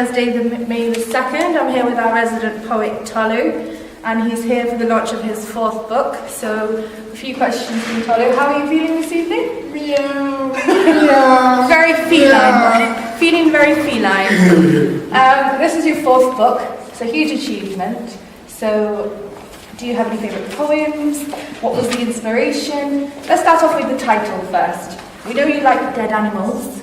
Thursday, May the 2nd. I'm here with our resident poet, Tolu, and he's here for the launch of his 4th book. So, a few questions from Tolu. How are you feeling this evening? Yeah. Very feline. Feeling very feline. This is your 4th book. It's a huge achievement. So, do you have any favourite poems? What was the inspiration? Let's start off with the title first. We know you like dead animals.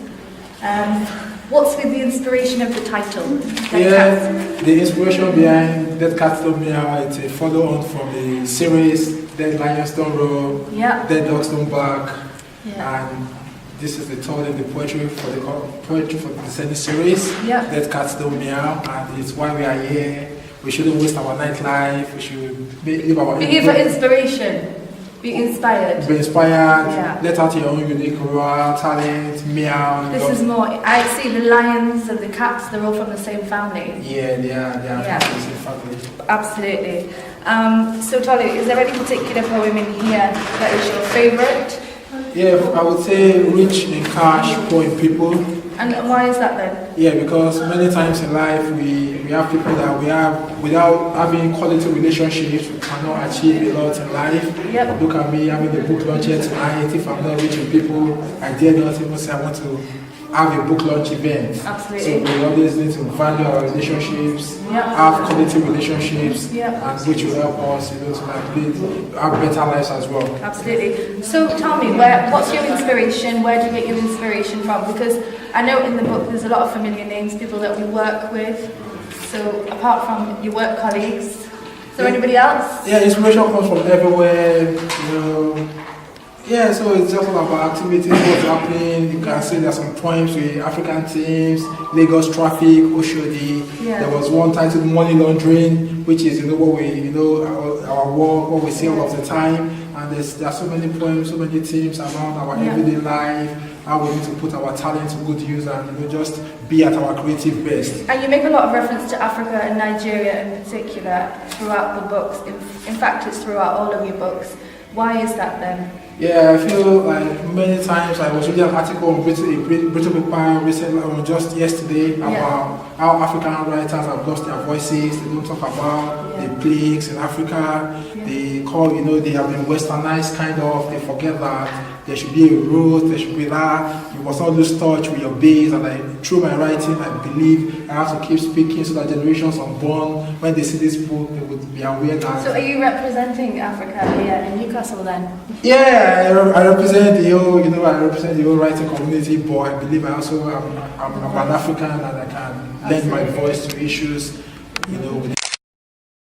What's with the inspiration of the title? The inspiration behind Dead Cats Don't Meow, it's a follow-on from the series Dead Lions Don't Roar, Dead Dogs Don't Bark, and this is the third in the poetry for the discerning series, Dead Cats Don't Meow, and it's why we are here. We shouldn't waste our nightlife. We should live our. Be here for inspiration. Be inspired. Be inspired. Let out your own unique raw talent. Meow. This is more. I see the lions and the cats. They're all from the same family. Yeah, they are from the same family. Absolutely. So, Tolu, is there any particular poem in here that is your favourite? Yeah, I would say rich in cash, poor in people. And why is that then? Yeah, because many times in life we have people that we have, without having quality relationships, we cannot achieve a lot in life. Look at me having a book launch here tonight. If I'm not rich with people, I dare not even say I want to have a book launch event. Absolutely. So we always need to value our relationships, have quality relationships, and which will help us, to have better lives as well. Absolutely. So tell me, what's your inspiration? Where do you get your inspiration from? Because I know in the book there's a lot of familiar names, people that we work with. So apart from your work colleagues, is there anybody else? Yeah, inspiration comes from everywhere, Yeah, so it's just all about activities, what's happening. You can see there's some poems with African themes, Lagos traffic, Oshodi. There was one titled Money Laundering, which is what we our work, what we see all of the time. And there are so many poems, so many themes around our everyday life, how we need to put our talent to good use and just be at our creative best. And you make a lot of reference to Africa and Nigeria in particular throughout the books. In fact, it's throughout all of your books. Why is that then? Yeah, I feel like many times I was reading an article on British paper recently, just yesterday, about how African writers have lost their voices. They don't talk about the plagues in Africa. They call, they have been westernized kind of. They forget that there should be a root, there should be that. You must not lose touch with your base. And through my writing, I believe I have to keep speaking so that generations unborn, when they see this book, they would be aware that. So are you representing Africa here in Newcastle then? Yeah, I represent the whole writing community, but I believe I also I'm an African and I can lend my voice to issues,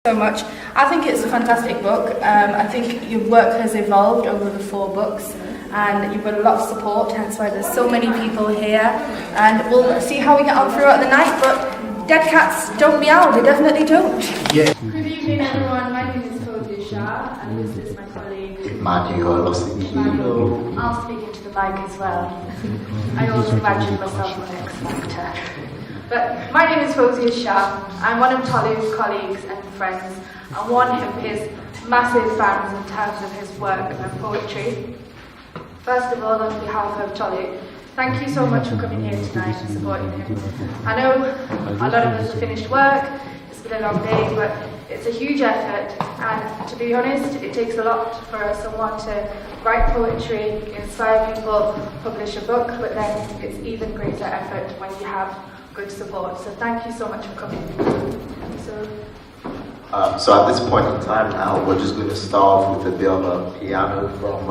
So much. I think it's a fantastic book. I think your work has evolved over the 4 books and you've got a lot of support, hence why there's so many people here. And we'll see how we get on throughout the night, but Dead Cats Don't Meow, they definitely don't. Yeah. Good evening everyone, my name is Tolu A, and this is my colleague Mario. I'll speak into the mic as well. I always imagine myself an X Factor. But my name is Fozia Shah. I'm one of Tolu's colleagues and friends, and one of his massive fans in terms of his work and poetry. First of all, on behalf of Tolu, thank you so much for coming here tonight and supporting him. I know a lot of us have finished work, it's been a long day, but it's a huge effort, and to be honest, it takes a lot for someone to write poetry, inspire people, publish a book, but then it's even greater effort when you have good support. So thank you so much for coming. So at this point in time now, we're just going to start off with a bit of a piano from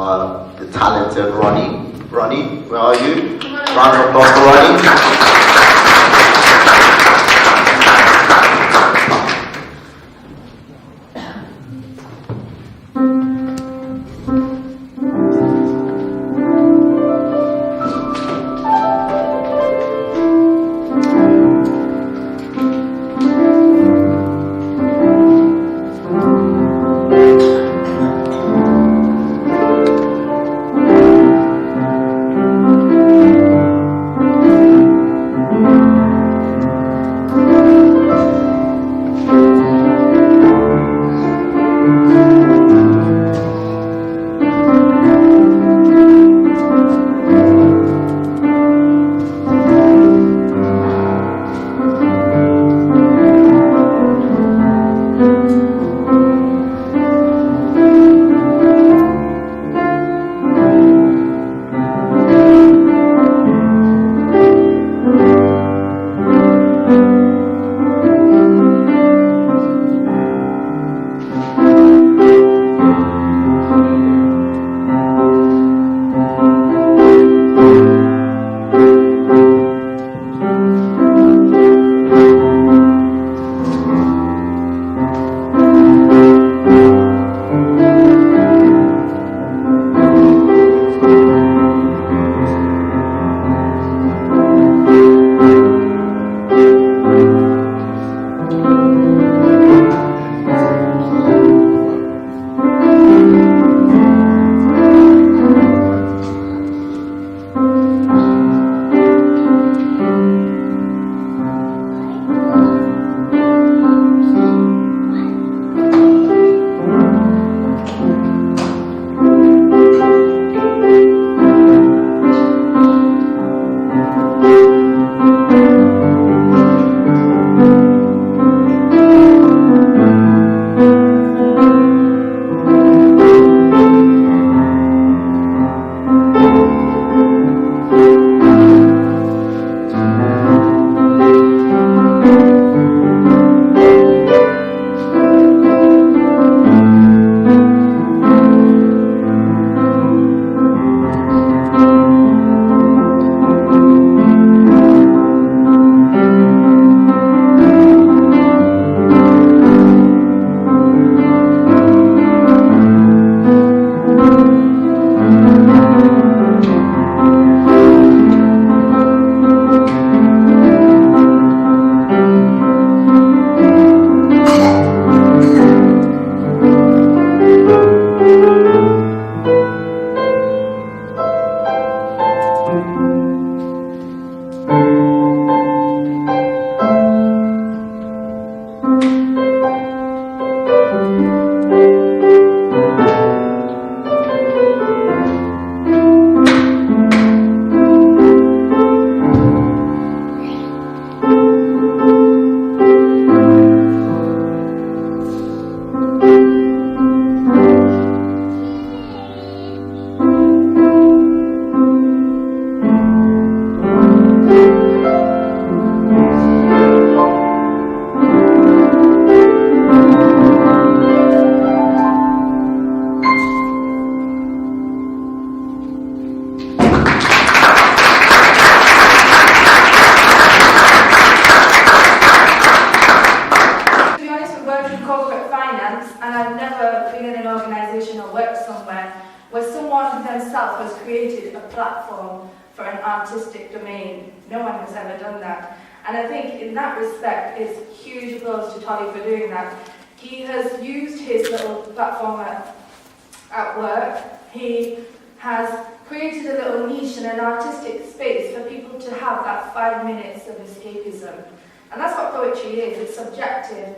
the talented Ronnie. Ronnie, where are you? Round of applause for Ronnie. or worked somewhere where someone themselves has created a platform for an artistic domain. No one has ever done that. And I think in that respect, it's huge applause to Tolu for doing that. He has used his little platform at work. He has created a little niche and an artistic space for people to have that 5 minutes of escapism. And that's what poetry is. It's subjective.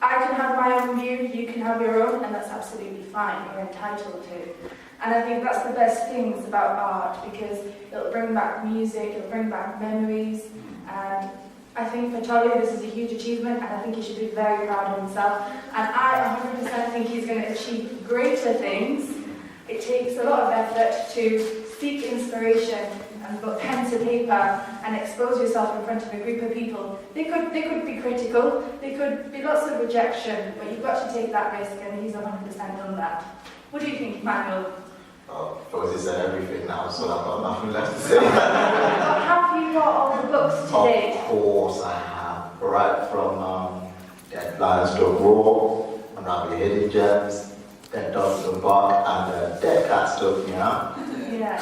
I can have my own view, you can have your own, and that's absolutely fine. You're entitled to. And I think that's the best things about art, because it'll bring back music, it'll bring back memories. And I think for Tolu, this is a huge achievement, and I think he should be very proud of himself. And I 100% think he's going to achieve greater things. It takes a lot of effort to seek inspiration and put pen to paper and expose yourself in front of a group of people. They could be critical, there could be lots of rejection, but you've got to take that risk, and he's 100% done that. What do you think, Manuel? Frozy said everything now, so I've got nothing left to say. Have you got all the books today? Of course I have. Right from Dead Cats Don't Meow, Unravel Hidden Gems, Dead Dogs Don't Bark, and Dead Cats Don't Meow. Yeah.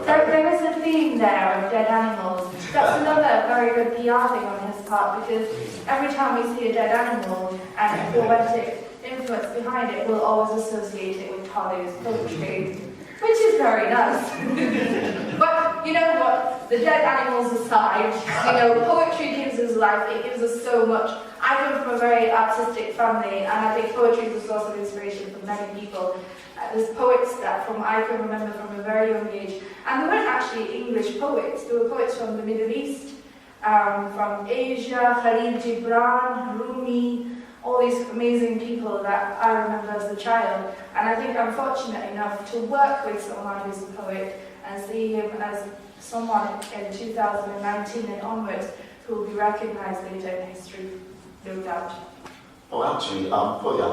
There is a theme there of dead animals. That's another very good PR thing on his part, because every time we see a dead animal and a poetic influence behind it, we'll always associate it with Tolu's poetry, which is very nice. But you know what? The dead animals aside, poetry gives us life. It gives us so much. I come from a very artistic family, and I think poetry is a source of inspiration for many people. There's poets that I can remember from a very young age, and they weren't actually English poets. They were poets from the Middle East, from Asia, Khalil Gibran, Rumi, all these amazing people that I remember as a child. And I think I'm fortunate enough to work with someone who's a poet and see him as someone in 2019 and onwards who will be recognized later in history, no doubt. Oh, actually, I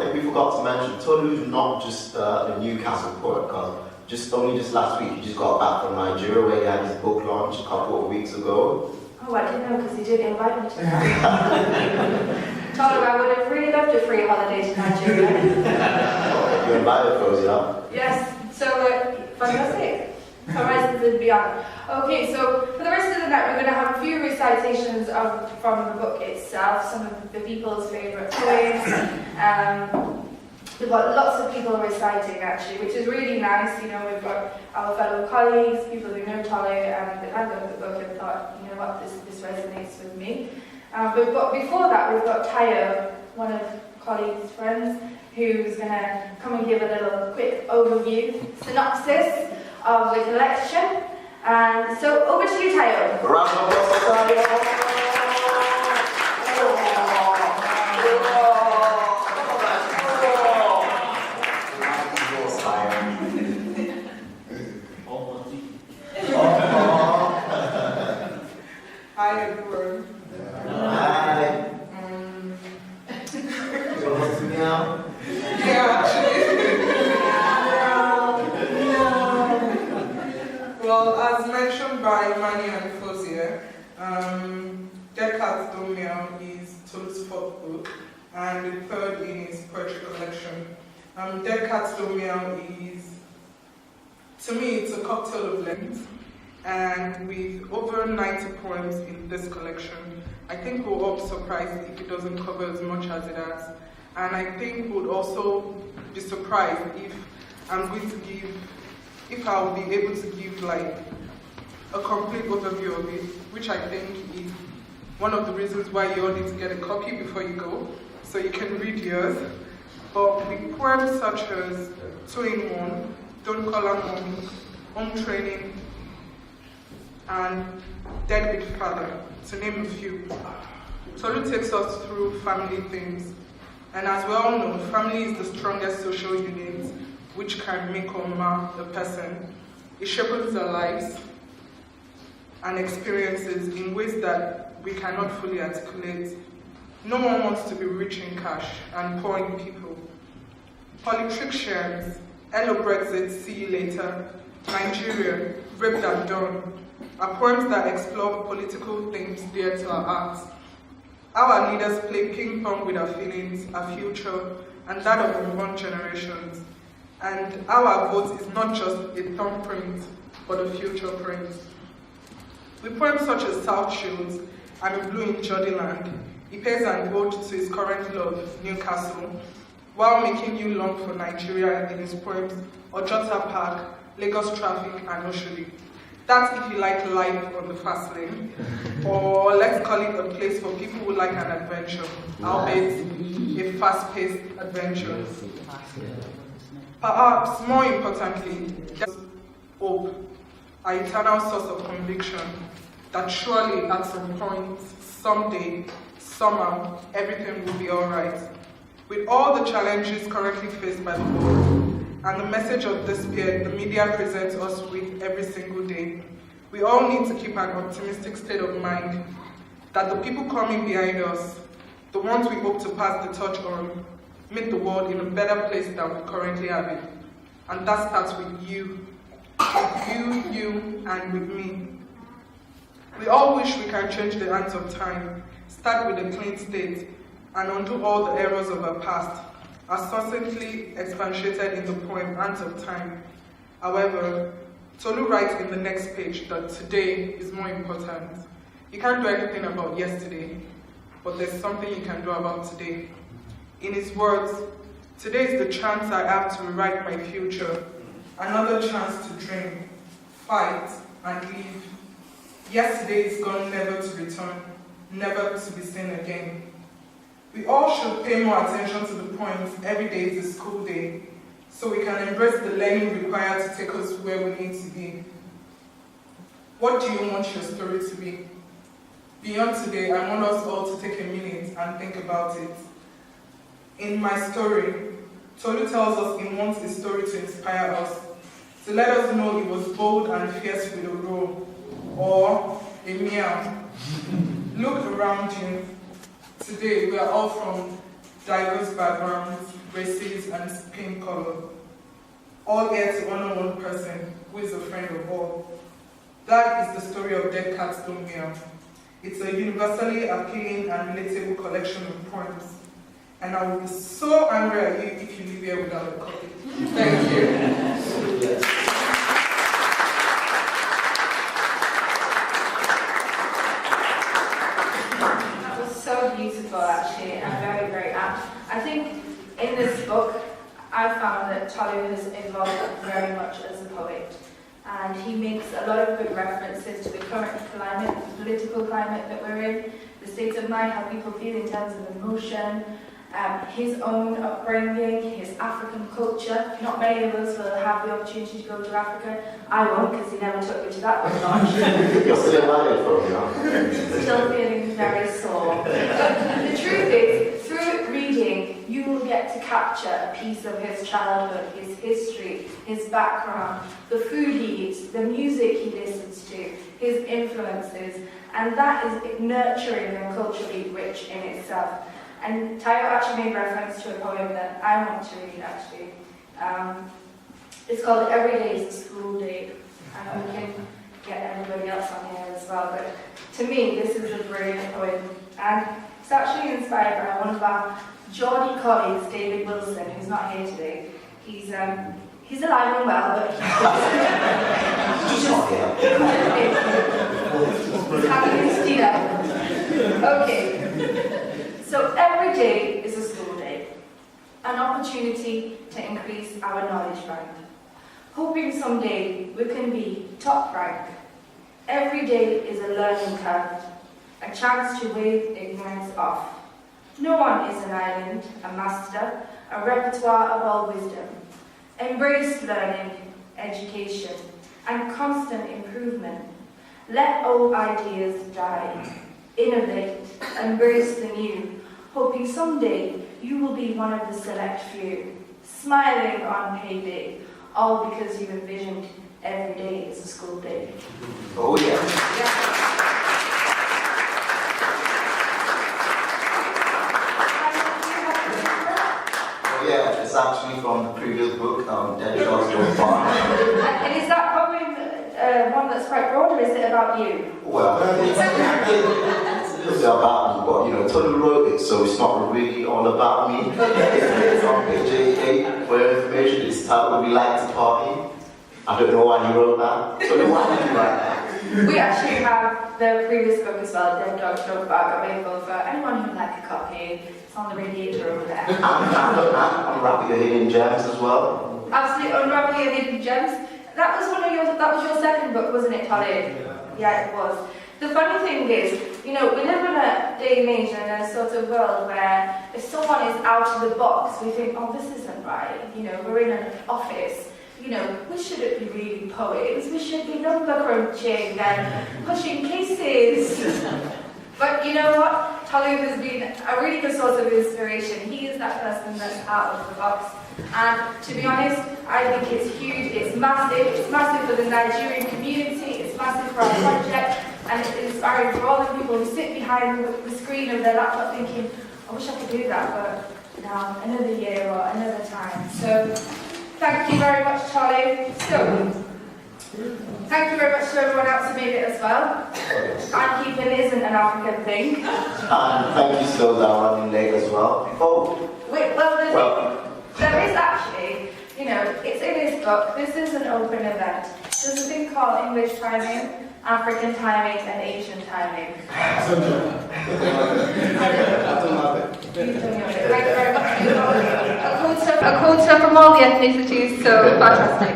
think we forgot to mention, Tolu is not just a Newcastle poet, because only last week he just got back from Nigeria, where he had his book launch a couple of weeks ago. Oh, I didn't know, because he didn't invite me to that. Tolu, I would have really loved a free holiday to Nigeria. You invited Frozy, huh? Yes, so fantastic. Horizons and beyond. Okay, so for the rest of the night, we're going to have a few recitations from the book itself, some of the people's favourite poems. We've got lots of people reciting, actually, which is really nice. We've got our fellow colleagues, people who know Tolu, and they've had a look at the book and thought, you know what, this resonates with me. But before that, we've got Tayo, one of colleagues' friends, who's going to come and give a little quick overview, synopsis of the collection. And so over to you, Tayo. Round of applause for Tayo. Hi everyone. Hi. You want to meow? Yeah, actually. Well, as mentioned by Manny and Fozia, Dead Cats Don't Meow is Tolu's fourth book and the third in his poetry collection. Dead Cats Don't Meow is, to me, it's a cocktail of length, and with over 90 poems in this collection, I think we'll all be surprised if it doesn't cover as much as it has. And I think we'll also be surprised if I'll be able to give like a complete overview of it, which I think is one of the reasons why you all need to get a copy before you go, so you can read yours. But with poems such as 2-in-1, Don't Call Her Mommy, Home Training, and Deadbeat Father, to name a few, Tolu takes us through family themes. And as we all know, family is the strongest social unit which can make or mar a person. It shapes their lives and experiences in ways that we cannot fully articulate. No one wants to be rich in cash and poor in people. Politicians, Hello Brexit, see you later, Nigeria, Raped and Done, are poems that explore political themes dear to our hearts. How our leaders play ping pong with our feelings, our future, and that of unborn generations. And our vote is not just a thumbprint, but a future print. With poems such as South Shields and A Blue in Jordyland, he pays an ode to his current love, Newcastle, while making you long for Nigeria in his poems Ojota Park, Lagos Traffic, and Oshodi. That's if you like life on the fast lane, or let's call it a place for people who like an adventure, albeit a fast-paced adventure. Perhaps more importantly, there's hope, our eternal source of conviction, that surely at some point, someday, somehow, everything will be alright. With all the challenges currently faced by the world, and the message of despair the media presents us with every single day, we all need to keep an optimistic state of mind that the people coming behind us, the ones we hope to pass the torch on, make the world in a better place than we currently have it. And that starts with you, and with me. We all wish we can change the hands of time, start with a clean state, and undo all the errors of our past, as succinctly expatiated in the poem Hands of Time. However, Tolu writes in the next page that today is more important. You can't do anything about yesterday, but there's something you can do about today. In his words, today is the chance I have to rewrite my future, another chance to dream, fight, and live. Yesterday is gone, never to return, never to be seen again. We all should pay more attention to the points every day is a school day, so we can embrace the learning required to take us where we need to be. What do you want your story to be? Beyond today, I want us all to take a minute and think about it. In my story, Tolu tells us he wants his story to inspire us, to let us know he was bold and fierce with a roar, or a meow. Look around you. Today, we are all from diverse backgrounds, races, and skin color, all here to honor one person who is a friend of all. That is the story of Dead Cats Don't Meow. It's a universally appealing and relatable collection of poems, and I will be so angry at you if you leave here without a copy. Thank you. Beautiful, actually, and very, very apt. I think in this book, I found that Tolu has evolved very much as a poet, and he makes a lot of good references to the current climate, the political climate that we're in, the state of mind, how people feel in terms of emotion, his own upbringing, his African culture. Not many of us will have the opportunity to go to Africa. I won't, because he never took me to that one notch. You're still married for me, Still feeling very sore. The truth is, through reading, you will get to capture a piece of his childhood, his history, his background, the food he eats, the music he listens to, his influences, and that is nurturing and culturally rich in itself. And Tayo actually made reference to a poem that I want to read, actually. It's called Every Day is a School Day. And we can get everybody else on here as well. But to me, this is a brilliant poem. And it's actually inspired by one of our Geordie colleagues, David Wilson, who's not here today. He's alive and well, but he's having his dinner. Okay. So every day is a school day, an opportunity to increase our knowledge bank. Hoping someday we can be top rank. Every day is a learning curve, a chance to wave ignorance off. No one is an island, a master, a repertoire of all wisdom. Embrace learning, education, and constant improvement. Let old ideas die. Innovate, embrace the new, hoping someday you will be one of the select few, smiling on payday, all because you envisioned every day is a school day. Oh yeah. Oh yeah, it's actually from the previous book, Dead Cats Don't Meow. And is that probably one that's quite broad, or is it about you? Well, little bit about me, but you know, Tolu wrote it, so it's not really all about me. It's on page 88 for your information. It's titled "We Like to Party." I don't know why he wrote that. Tolu, why did you write that? We actually have the previous book as well, Dead Cats Don't Meow, available for anyone who would like a copy. It's on the radiator over there. Unravel Your Hidden Gems as well. Absolutely, Unravel Your Hidden Gems. That was your second book, wasn't it, Tolu? Yeah, it was. The funny thing is, you know, we live in a day and age and a sort of world where if someone is out of the box, we think, oh, this isn't right. You know, we're in an office. You know, we shouldn't be reading poems, we should be number crunching and pushing cases. But you know what? Tolu has been a really good source of inspiration. He is that person that's out of the box. And to be honest, I think it's huge, it's massive for the Nigerian community, it's massive for our project, and it's inspiring for all the people who sit behind the screen of their laptop thinking, I wish I could do that, but no, another year or another time. So, thank you very much, Tolu. So, thank you very much to everyone else who made it as well. Timekeeping isn't an African thing. And thank you so much, running late as well. Oh. Wait, there is actually, you know, it's in his book. This is an open event. There's a thing called English timing, African timing, and Asian timing. I don't love it. Thank you very much. A culture from all the ethnicities, so fantastic.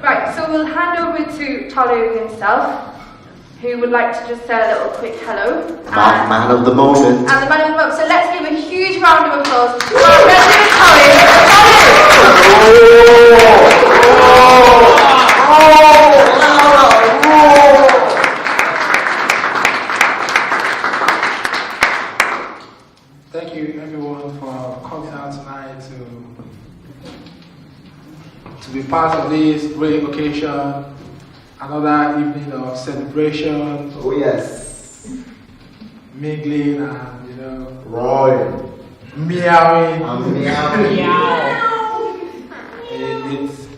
Right, so we'll hand over to Tolu himself, who would like to just say a little quick hello. Man of the moment. And the man of the moment. So let's give a huge round of applause for our resident Tolu. Thank you everyone for coming out tonight to be part of this great occasion. Another evening of celebration. Oh yes. Mingling and, you know, Roy. meowing. Meow.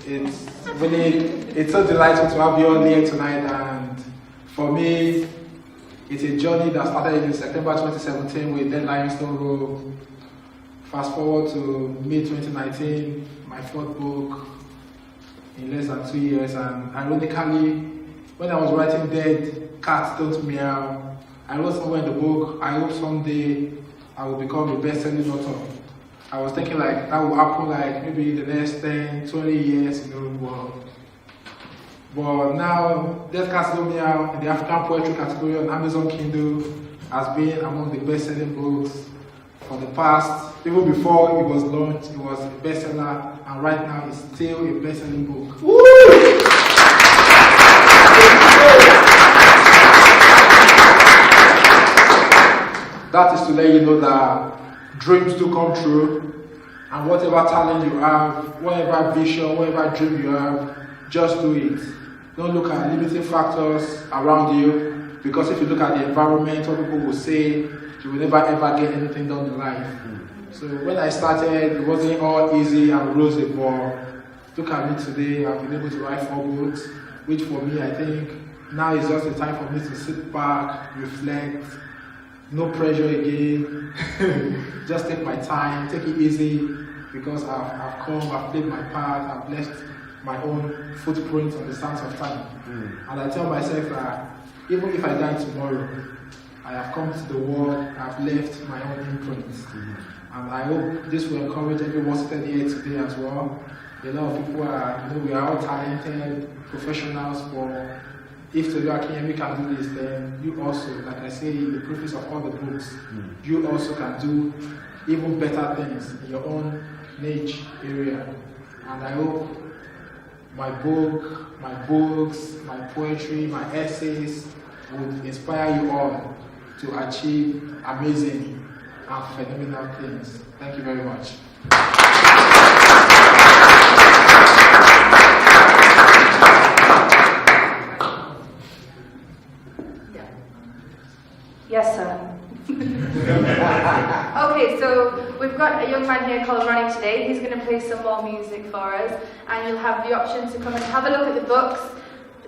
It's really, it's so delightful to have you all here tonight, and for me, it's a journey that started in September 2017 with Dead Cats Don't Meow. Fast forward to May 2019, my fourth book in less than 2 years, and ironically, when I was writing Dead Cats Don't Meow, I wrote somewhere in the book, I hope someday I will become a best-selling author. I was thinking like that will happen like maybe in the next 10, 20 years, you know, but now Dead Cats Don't Meow in the African poetry category on Amazon Kindle has been among the best-selling books for the past, even before it was launched, it was a bestseller, and right now it's still a best-selling book. Woo! That is to let you know that dreams do come true, and whatever talent you have, whatever vision, whatever dream you have, just do it. Don't look at limiting factors around you, because if you look at the environment, what people will say, you will never ever get anything done in life. So when I started, it wasn't all easy and rosy, but look at me today, I've been able to write 4 books, which for me, I think now is just the time for me to sit back, reflect, no pressure again, just take my time, take it easy, because I've played my part, I've left my own footprint on the sands of time. And I tell myself that even if I die tomorrow, I have come to the world, I've left my own imprint. And I hope this will encourage everyone seated here today as well. A lot of people are, you know, we are all talented professionals, but if Tolu Akinyemi can do this, then you also, like I say in the preface of all the books, you also can do even better things in your own niche area. And I hope my book, my books, my poetry, my essays would inspire you all to achieve amazing and phenomenal things. Thank you very much. Yes, sir. Okay, so we've got a young man here called Ronnie today. He's going to play some more music for us, and you'll have the option to come and have a look at the books.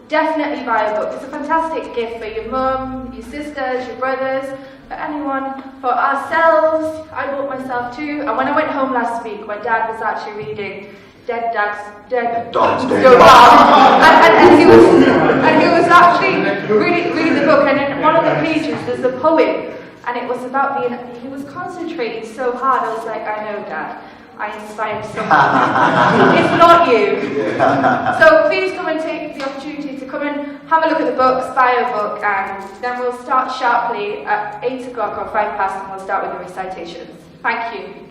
Definitely buy a book. It's a fantastic gift for your mum, your sisters, your brothers, For anyone? For ourselves, I bought myself 2. And when I went home last week, my dad was actually reading Dead Cats Don't Meow. And he was actually reading the book, and in one of the pages there's a poem, and it was about he was concentrating so hard. I was like, I know, Dad, I inspired someone. It's not you. So please come and take the opportunity to come and have a look at the books, buy a book, and then we'll start sharply at 8 o'clock or 5 past, and we'll start with the recitations. Thank you.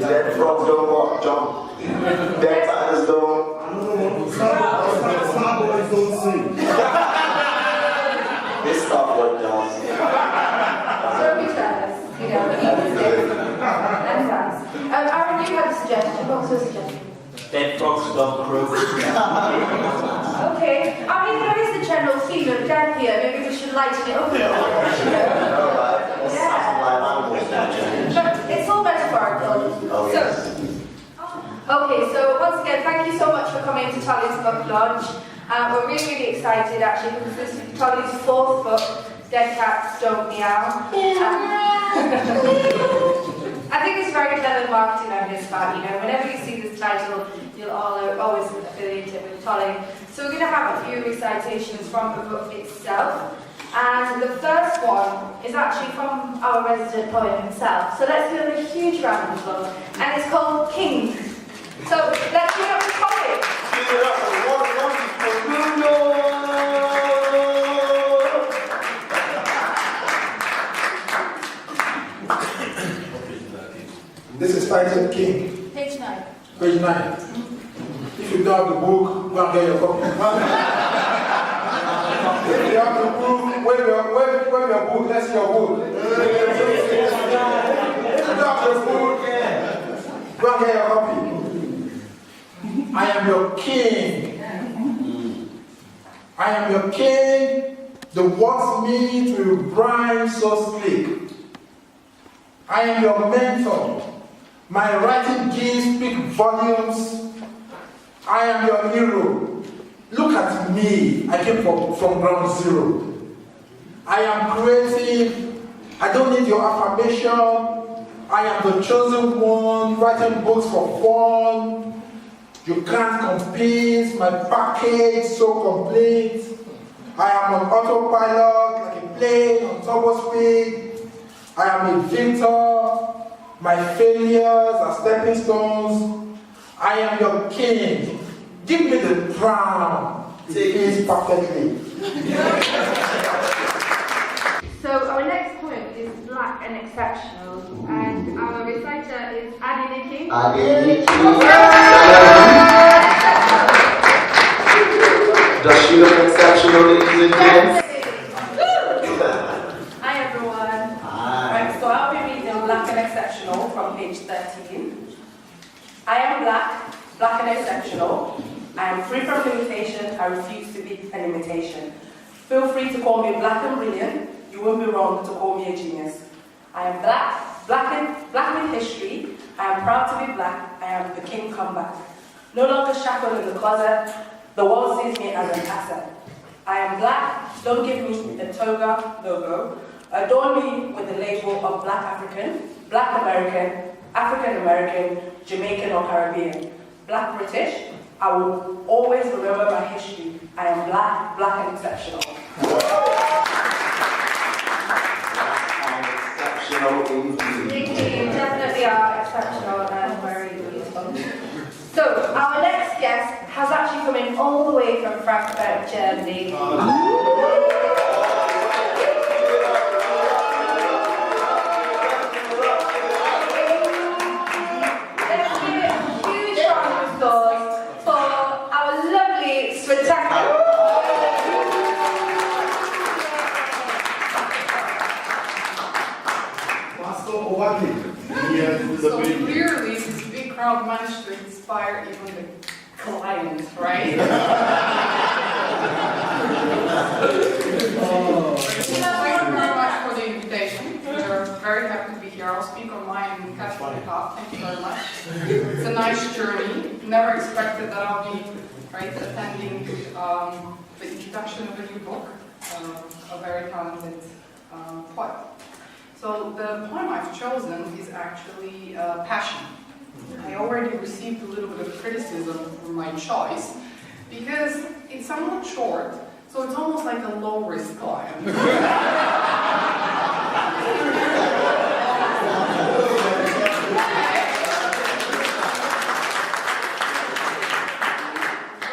Dead frogs don't walk, jump. Dead tigers don't. Don't sing. This stuff what does. Don't be jealous, you know, and fast. Aaron, you had a suggestion. What was your suggestion? Dead frogs don't croak. Okay. I mean, there is the general theme of death here. Maybe we should lighten it up a little bit, you know? But it's all metaphorical. Okay, so once again, thank you so much for coming to Tolu's book launch. We're really, really excited actually because this is Tolu's 4th book, Dead Cats Don't Meow. I think it's very clever marketing on his part, you know. Whenever you see this title, you'll all always affiliate it with Tolu. So we're going to have a few recitations from the book itself. And the first one is actually from our resident poet himself. So let's give him a huge round of applause. And it's called King. So let's give up the poet. Give it up for one This is titled King. Page 9. Page 9. If you don't have the book, go and get your copy. If you have the book, wave your book, let's see your book. If you don't have the book, go and get your copy. I am your king. I am your king. The words meet with rhyme so slick. I am your mentor. My writing gifts speak volumes. I am your hero. Look at me. I came from ground zero. I am creative. I don't need your affirmation. I am the chosen one, writing books for fun. You can't compete. My package so complete. I am on autopilot, like a plane on turbo speed. I am a victor. My failures are stepping stones. I am your king. Give me the crown. It is perfectly. So our next poem is Black and Exceptional, and our reciter is idyllic. Does she look exceptional, ladies and gents? Hi everyone. Right, so I'll be reading Black and Exceptional from page 13. I am black and exceptional. I am free from limitation. I refuse to be an imitation. Feel free to call me black and brilliant. You won't be wrong to call me a genius. I am black in history. I am proud to be black. I am the king come back. No longer shackled in the closet. The world sees me as an asset. I am black. Don't give me a toga logo. Adorn me with the label of Black African, Black American, African American, Jamaican or Caribbean. Black British, I will always remember my history. I am black, black and exceptional. Exceptional indeed. Thank you, definitely are exceptional and very useful. So, our next guest has actually come in all the way from Frankfurt, Germany. Let's give it a huge round of applause for our lovely, spectacular. So clearly, this big crowd managed to inspire even the clients, right? Thank you very much for the invitation. We're very happy to be here. I'll speak on my Newcastle behalf. Thank you very much. It's a nice journey. Never expected that I'll be attending the introduction of a new book, a very talented poet. So the poem I've chosen is actually Passion. I already received a little bit of criticism for my choice because it's somewhat short, so it's almost like a low-risk climb. But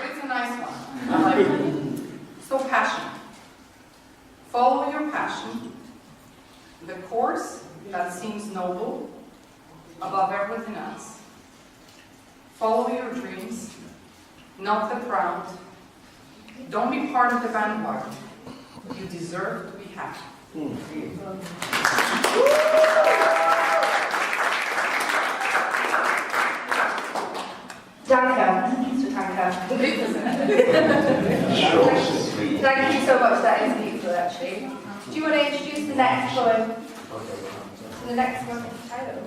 it's a nice one. I like it. So passion. Follow your passion. The course that seems noble above everything else. Follow your dreams, not the crowd. Don't be part of the bandwagon. You deserve to be happy. Danke, Mr. Tanka. Thank you so much, that is beautiful actually. Do you want to introduce the next poem? The next one, title.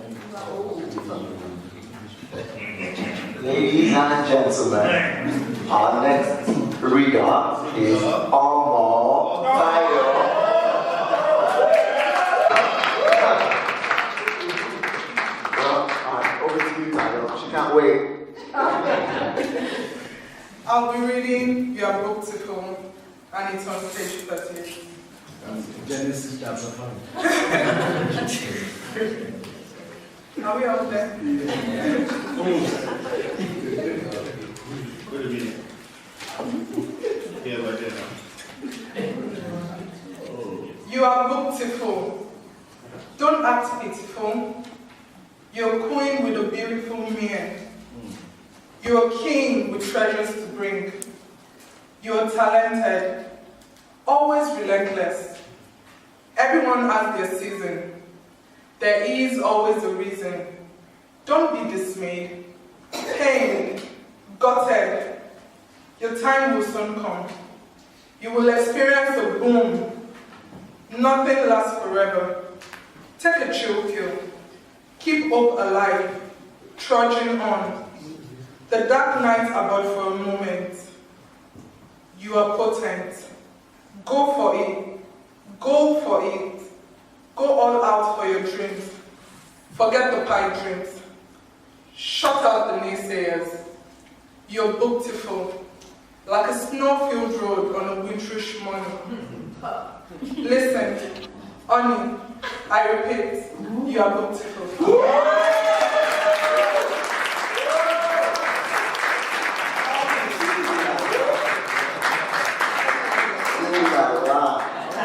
Ladies and gentlemen, our next reader is Omar Tayo. Well, alright, over to you, Tayo. She can't wait. I'll be reading your Book.Tolu, and it's on page 30. Genesis chapter 5. Are we out there? Good evening. Yeah, but You are Book.Tolu. Don't act pitiful. You're a queen with a beautiful mien. You're a king with treasures to bring. You're talented, always relentless. Everyone has their season. There is always a reason. Don't be dismayed, pained, gutted. Your time will soon come. You will experience a boom. Nothing lasts forever. Take a chill pill. Keep hope alive, trudging on. The dark night about for a moment. You are potent. Go for it. Go for it. Go all out for your dreams. Forget the pipe dreams. Shut out the naysayers. You're Book.Tolu, like a snow-filled road on a winterish morning. Listen, honey, I repeat, you are Book.Tolu.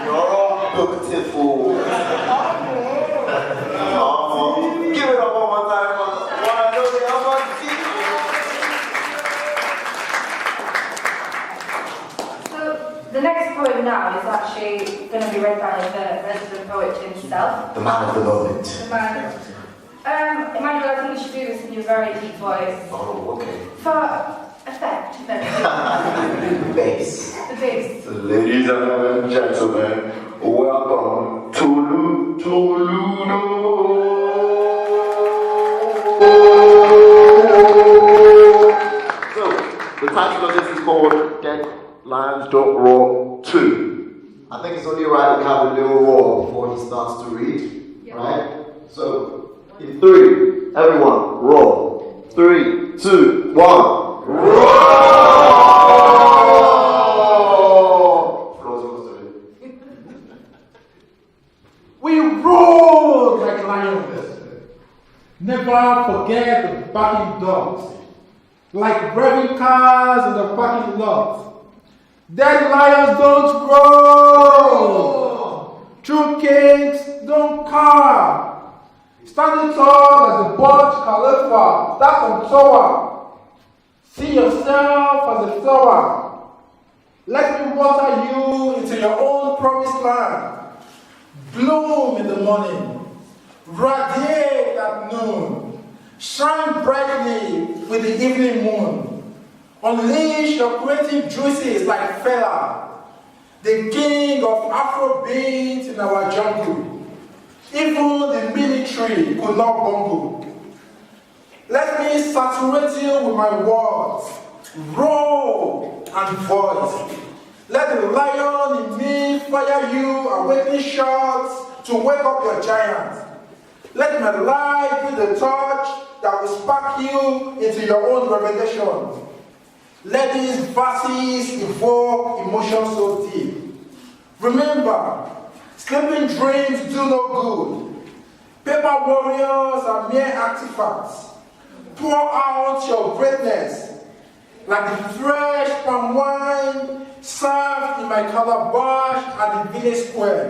You're all Book.Tolu. Give it up one more time for one I know the other team. So, the next poem now is actually going to be read by the resident poet himself. The man of the moment. The man. Emmanuel, I think you should do this in your very deep voice. Oh, okay. For effect, then. The bass. The bass. Ladies and gentlemen, welcome to Tolu. So, the title of this is called Dead Lions Don't Roar 2. I think it's only right to have a little roar before he starts to read, right? So, in 3, everyone, roar. 3, 2, 1, roar! We roar like lions. Never forget the barking dogs. Like revving cars in the parking lot. Dead lions don't roar. True kings don't carve. Standing tall as a Burj Khalifa, that's on tower. See yourself as a flower. Let me water you into your own promised land. Bloom in the morning, radiate at noon, shine brightly with the evening moon. Unleash your creative juices like Fela, the king of Afrobeat in our jungle. Even the military could not bungle. Let me saturate you with my words, roar and voice. Let the lion in me fire you awakening shots to wake up your giants. Let my light be the torch that will spark you into your own revelation. Let these verses evoke emotions so deep. Remember, sleeping dreams do no good. Paper warriors are mere artifacts. Pour out your greatness like the fresh palm wine served in my calabash at the village square.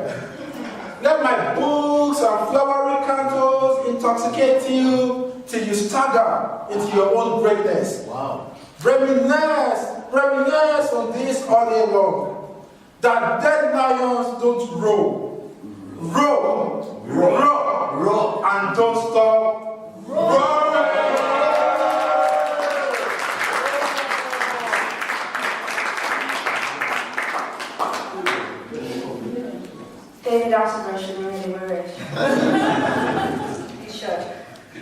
Let my books and flowery candles intoxicate you till you stagger into your own greatness. Wow. Reminisce on this all day long. That dead lions don't roar. Roar, and don't stop roaring. David Attenborough should really worry. He should.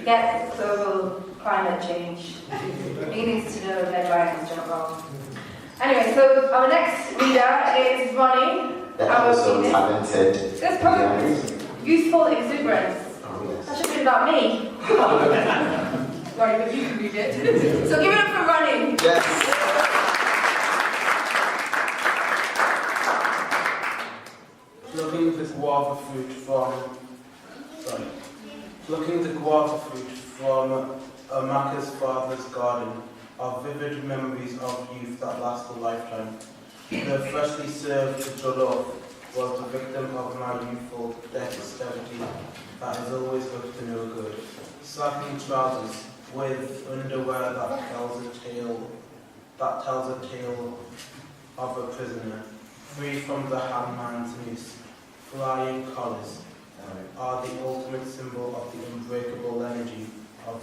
Get global climate change. He needs to know dead lions don't roar. Anyway, so our next reader is Ronnie. That was so talented. This poem, Youthful Exuberance. Oh, yes. That should be about me. Right, but you can read it. So give it up for Ronnie. Yes. Plucking the guava fruit from Amaka's father's garden are vivid memories of youth that last a lifetime. The freshly served jollof was the victim of my youthful dexterity that has always looked to no good. Slacking trousers with underwear that tells a tale of a prisoner, free from the hangman's noose. Flying colours are the ultimate symbol of the unbreakable energy of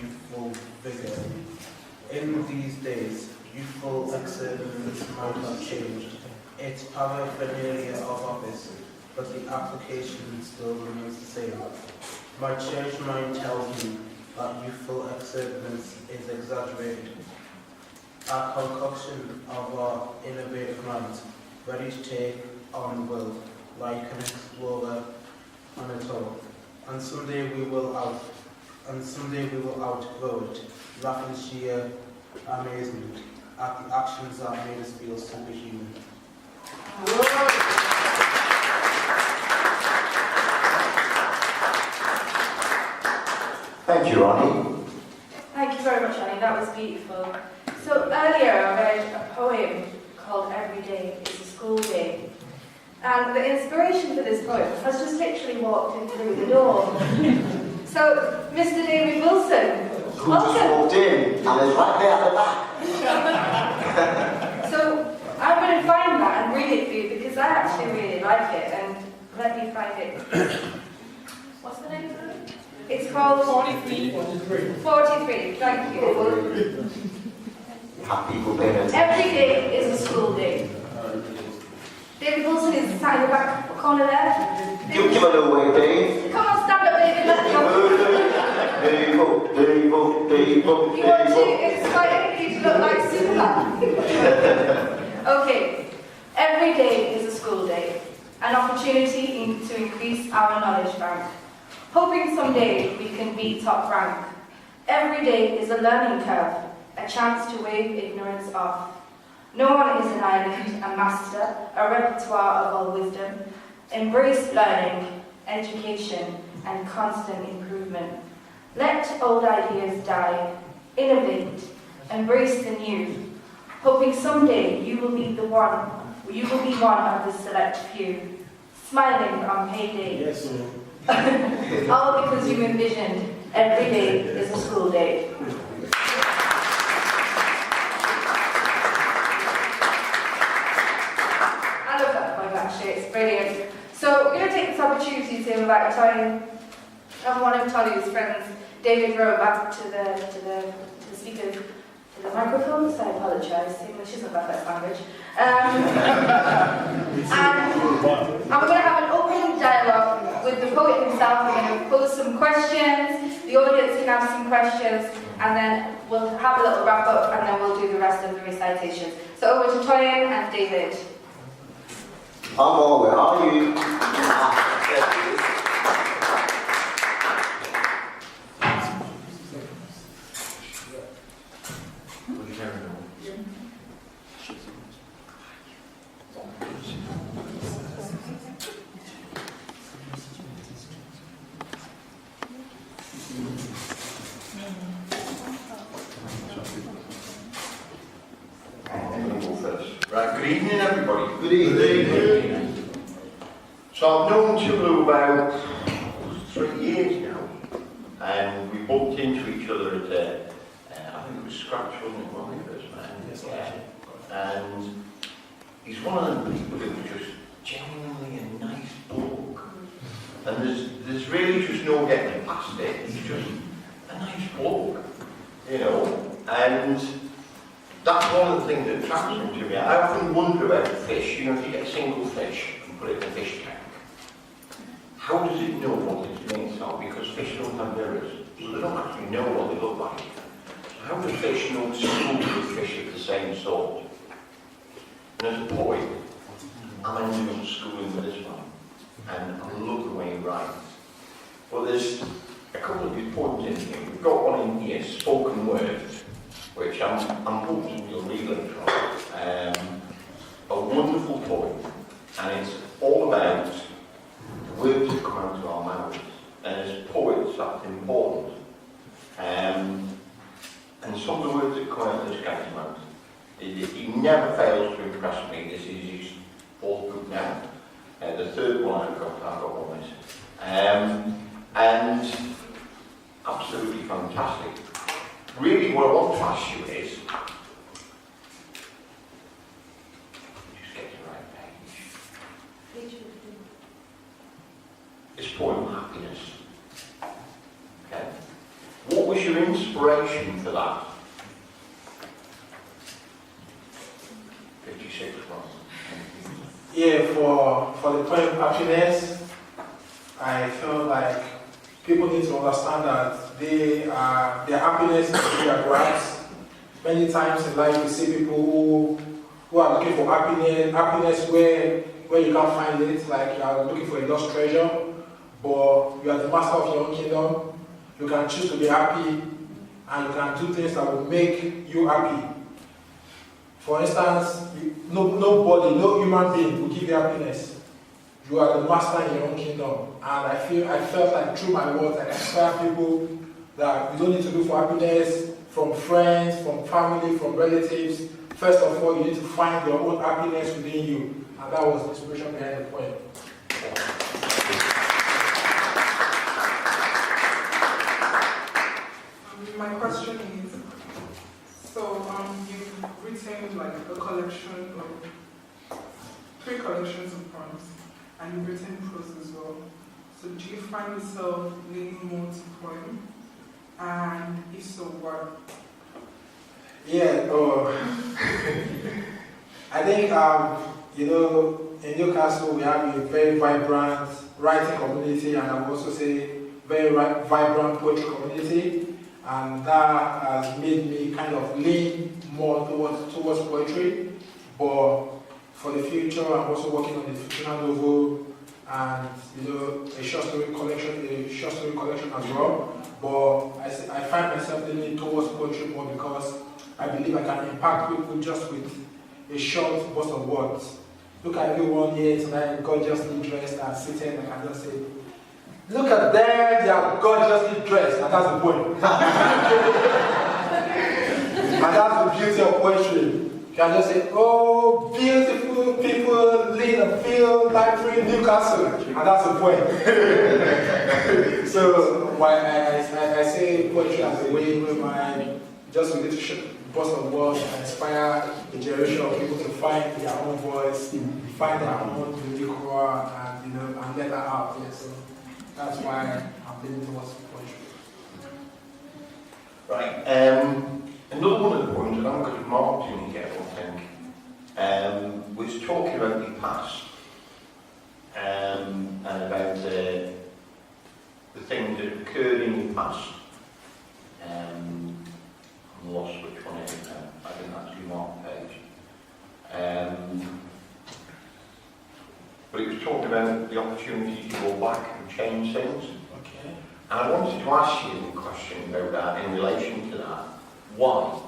youthful vigour. In these days, youthful exuberance might have changed its paraphernalia of office, but the application still remains the same. My church mind tells me that youthful exuberance is exaggerated. Our concoction of our innovative minds, ready to take on the world, like an explorer on a tour. And someday we will outgrow it, laughing sheer amazement at the actions that made us feel superhuman. Thank you, Ronnie. Thank you very much, Annie. That was beautiful. So earlier I read a poem called Every Day is a School Day. And the inspiration for this poem has just literally walked in through the door. So, Mr. David Wilson, Who just walked in and is right there at the back. So, I'm going to find that and read it for you because I actually really like it. And let me find it. What's the name of it? It's called 43. 43, thank you. Have people paying attention? Every day is a school day. David Wilson is sat in the back corner there. Give a little wave, Dave. Come on, stand up, David. Let's go. There you go, there you go, there you go. You want to inspire you to look like Superman? Okay. Every day is a school an opportunity to increase our knowledge bank. Hoping someday we can be top rank. Every day is a learning curve, a chance to wave ignorance off. No one is an island, a master, a repertoire of all wisdom. Embrace learning, education, and constant improvement. Let old ideas die, innovate, embrace the new. Hoping someday you will be one of the select few, smiling on payday. Yes, sir. All because you envisioned every day is a school day. I love that poem actually, it's brilliant. So we're going to take this opportunity to invite one of Tolu's friends, David Rowe, back to the speakers, to the microphones. I apologise, English isn't my first language. And we're going to have an open dialogue with the poet himself. We're going to pose some questions, the audience can ask some questions, and then we'll have a little wrap up, and then we'll do the rest of the recitations. So over to Toyin and David. I'm all, where are you? Right, good evening everybody. Good evening. So I've known Tolu about 3 years now, and we bumped into each other at I think it was Scratch, wasn't it, when we first met? Yeah. And he's one of them people who's just genuinely a nice bloke. And there's really just no getting past it. He's just a nice bloke, you know. And that's one of the things that attracts him to me. I often wonder about fish. You know, if you get a single fish and put it in a fish tank, how does it know what its mates are? Because fish don't have mirrors, so they don't actually know what they look like. So how does fish know school with fish of the same sort? And as a poet, I'm ending up schooling with this one, and I love the way he writes. Well, there's a couple of his poems in here. We've got one in here, Spoken Word, which I'm hoping you'll read later on. A wonderful poem, and it's all about the words that come out of our mouths. And as poets, that's important. And some of the words that come out of this guy's mouth, he never fails to impress me. This is his fourth book now. The third one I've got on this. And absolutely fantastic. Really, what I want to ask you is, just get to the right page. It's poem Happiness. Okay. What was your inspiration for that? 56 months. Yeah, for the poem Happiness, I feel like people need to understand that their happiness is their grasp. Many times in life you see people who are looking for happiness where you can't find it, like you are looking for a lost treasure, but you are the master of your own kingdom. You can choose to be happy, and you can do things that will make you happy. For instance, nobody, no human being will give you happiness. You are the master in your own kingdom. And I felt like through my words, I inspire people that you don't need to look for happiness from friends, from family, from relatives. First of all, you need to find your own happiness within you. And that was the inspiration behind the poem. My question is, so you've written like a collection of 3 collections of poems, and you've written prose as well. So do you find yourself leaning more to poem? And if so, why? Yeah, I think, in Newcastle we have a very vibrant writing community, and I would also say very vibrant poetry community, and that has made me kind of lean more towards poetry. But for the future, I'm also working on the fictional novel and a short story collection as well. But I find myself leaning towards poetry more because I believe I can impact people just with a short burst of words. Look at everyone here tonight, gorgeously dressed and seated, and I can just say, look at them, they are gorgeously dressed, and that's the point. And that's the beauty of poetry. You can just say, oh, beautiful people lead a field library in Newcastle, and that's the point. So why I say poetry as a way whereby just with this burst of words and inspire a generation of people to find their own voice, find their own unique core, and and let that out. Yeah, so that's why I'm leaning towards poetry. Right. Another one of the points, and I'm going to mark to you again, I think, was talking about the past and about the things that occurred in the past. I'm lost which one it is now. I think that's your mark page. But it was talking about the opportunity to go back and change things. Okay. And I wanted to ask you a question about that in relation to that. Why?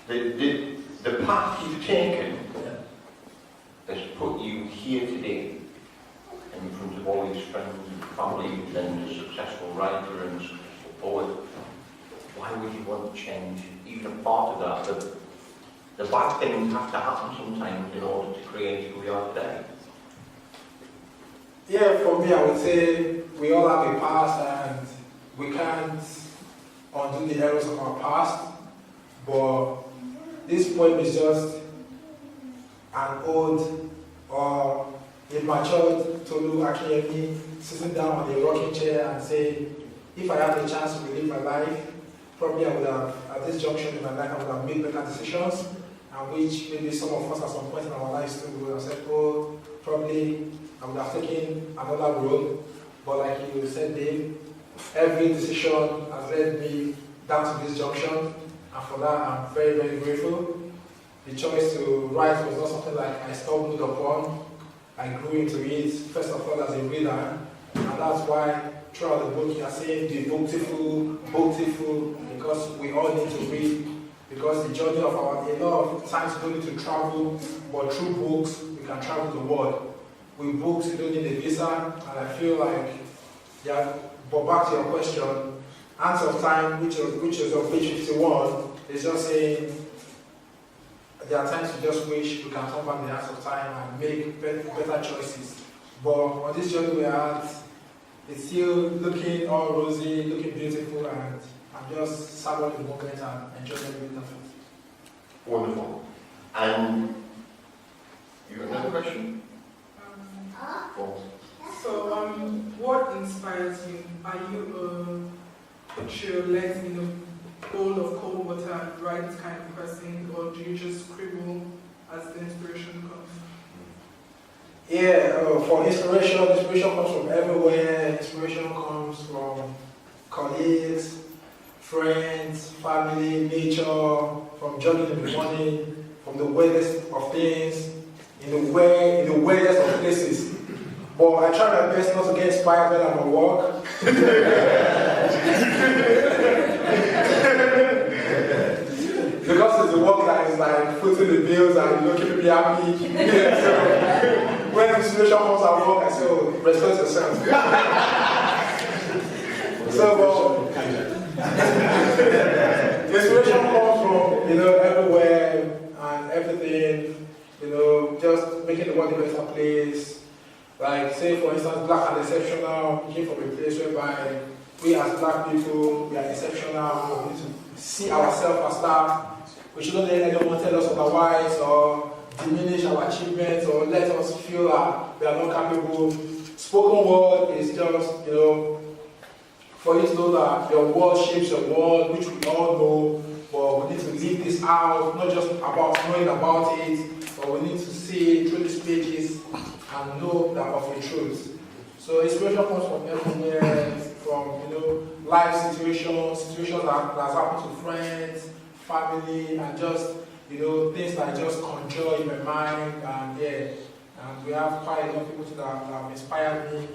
The path you've taken has put you here today in front of all these friends and family and a successful writer and successful poet. Why would you want to change even a part of that? The bad things have to happen sometimes in order to create who we are today. Yeah, for me, I would say we all have a past and we can't undo the errors of our past, but this poem is just an ode or immature Tolu Akinyemi sitting down on a rocking chair and saying, if I had the chance to relive my life, probably I would have, at this junction in my life, I would have made better decisions, and which maybe some of us at some point in our lives still would have said, oh, probably I would have taken another road. But like you said, Dave, every decision has led me down to this junction, and for that I'm very, very grateful. The choice to write was not something like I stumbled upon. I grew into it, first of all, as a reader, and that's why throughout the book you are saying be booktiful, because we all need to read, because the journey of a lot of times we don't need to travel, but through books we can travel the world. With books you don't need a visa, and I feel like, yeah, but back to your question, Ants of Time, which is on page 51, is just saying there are times you just wish we can turn back the hands of time and make better choices. But on this journey we are at, it's still looking all rosy, looking beautiful, and I'm just savoring the moment and enjoying every bit of it. Wonderful. And you have another question? So, what inspires you? Are you put your legs in a bowl of cold water and write kind of person, or do you just scribble as the inspiration comes? Yeah, for inspiration comes from everywhere. Inspiration comes from colleagues, friends, family, nature, from jogging in the morning, from the weirdest of things, in the weirdest of places. But I try my best not to get inspired when I'm at work. Because it's the work that is like footing the bills and keeping me happy. So when the situation comes at work, I say, oh, respect yourself. So, inspiration comes from, everywhere and everything, just making the world a better place. Like, say, for instance, Black and Exceptional came from a place whereby we as Black people, we are exceptional, we need to see ourselves as that. We shouldn't let anyone tell us otherwise or diminish our achievements or let us feel that we are not capable. Spoken word is just, for you to know that your word shapes your world, which we all know, but we need to leave this out, not just about knowing about it, but we need to see it through these pages and know that of the truth. So inspiration comes from everywhere, from life situations that has happened to friends, family, and just things that just conjure in my mind, and and we have quite a lot of people that have inspired me.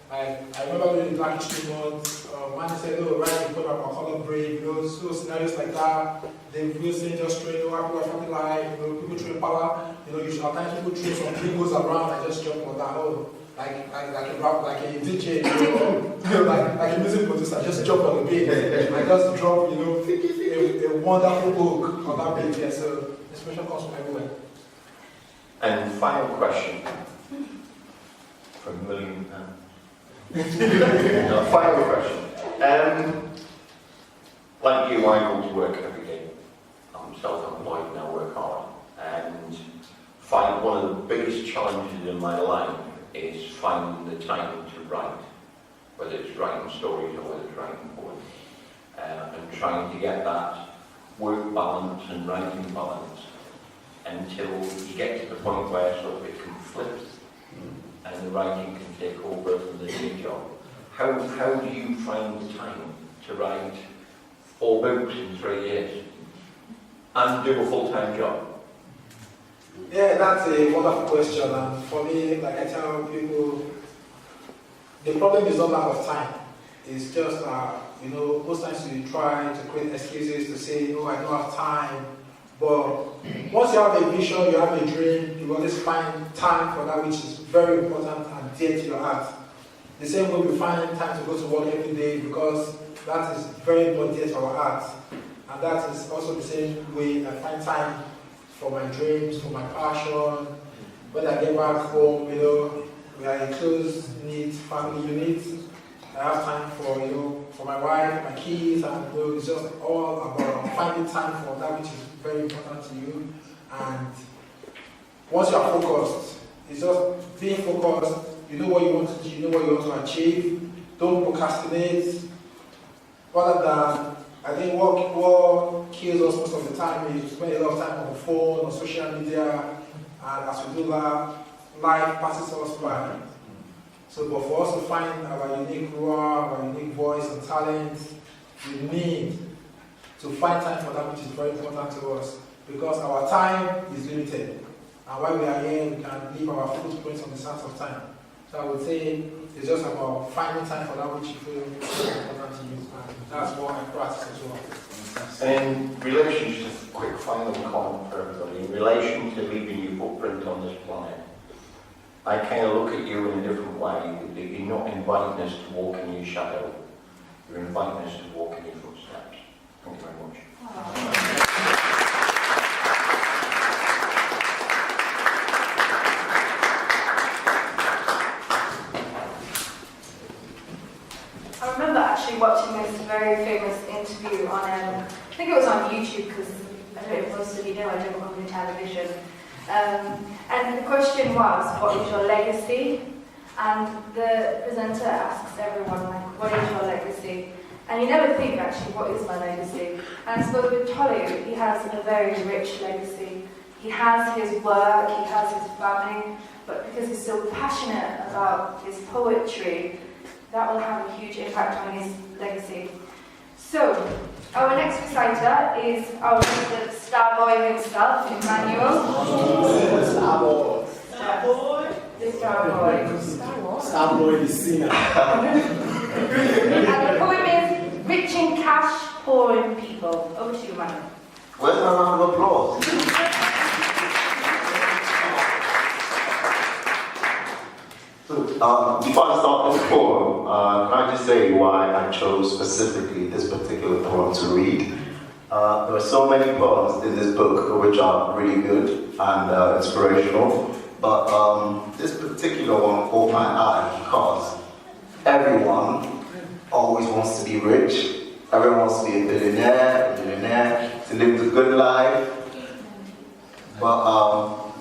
Like, I remember during the Black History Month, man said, write a poem about color break, so scenarios like that. They will say just train, happy family life, people train power, you should at times people throw some things around and just jump on that, like a rap, like a DJ, like a music producer, just jump on the beat, and just drop, a wonderful hook on that beat, so inspiration comes from everywhere. And final question from William. Final question. Like you, I go to work every day. I'm self-employed and I work hard. And find one of the biggest challenges in my life is finding the time to write, whether it's writing stories or whether it's writing poems, and trying to get that work balance and writing balance until you get to the point where sort of it can flip and the writing can take over from the day job. How do you find the time to write 4 books in 3 years and do a full-time job? Yeah, that's a wonderful question, and for me, like I tell people, the problem is not lack of time. It's just most times you try to create excuses to say, I don't have time. But once you have a vision, you have a dream, you always find time for that which is very important and dear to your heart. The same way we find time to go to work every day, because that is very important dear to our hearts. And that is also the same way I find time for my dreams, for my passion. When I get back home, we are a close-knit family unit. I have time for my wife, my kids, and it's just all about finding time for that which is very important to you. And once you are focused, it's just being focused. You know what you want to do, you know what you want to achieve. Don't procrastinate. Rather than, I think what kills us most of the time is we spend a lot of time on the phone, on social media, and as we do that, life passes us by. So, but for us to find our unique roar, our unique voice and talent, we need to find time for that which is very important to us, because our time is limited. And while we are here, we can leave our footprints on the sands of time. So I would say it's just about finding time for that which you feel is important to you. And that's what I practice as well. And in relation, just a quick final comment for everybody, in relation to leaving your footprint on this planet, I kind of look at you in a different way, that you're not inviting us to walk in your shadow, you're inviting us to walk in your footsteps. Thank you very much. I remember actually watching this very famous interview on, I think it was on YouTube, because I don't know if most of you know I don't come to television. And the question was, what is your legacy? And the presenter asks everyone, like, what is your legacy? And you never think, actually, what is my legacy? And I suppose with Tolu, he has a very rich legacy. He has his work, he has his family, but because he's so passionate about his poetry, that will have a huge impact on his legacy. So, our next reciter is our resident star boy himself, Emmanuel. Star boy. Star boy? The star boy. Star boy, the singer. And the poem is Rich in Cash, Poor in People. Over to you, Emmanuel. Where's my round of applause? So, before I start this poem, can I just say why I chose specifically this particular poem to read? There are so many poems in this book which are really good and inspirational, but this particular one caught my eye because everyone always wants to be rich, everyone wants to be a billionaire, to live the good life, but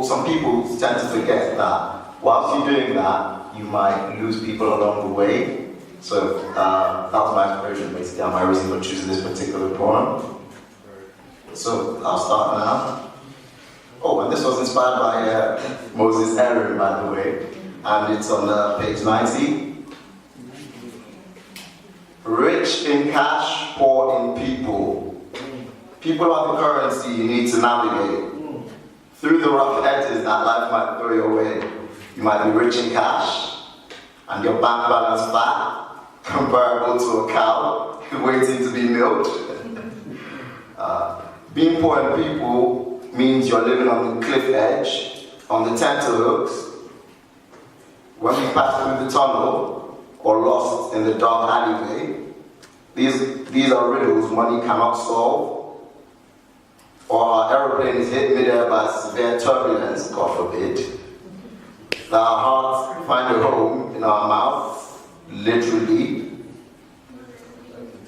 some people tend to forget that whilst you're doing that, you might lose people along the way. So that was my inspiration, basically, and my reason for choosing this particular poem. So I'll start now. Oh, and this was inspired by Moses Aaron, by the way, and it's on page 90. Rich in cash, poor in people. People are the currency you need to navigate. Through the rough edges that life might throw your way. You might be rich in cash, and your bank balance fat, comparable to a cow waiting to be milked. Being poor in people means you're living on the cliff edge, on the tenterhooks. When we pass through the tunnel, or lost in the dark alleyway, these are riddles money cannot solve. Or our aeroplane is hit midair by severe turbulence, God forbid. That our hearts find a home in our mouths, literally.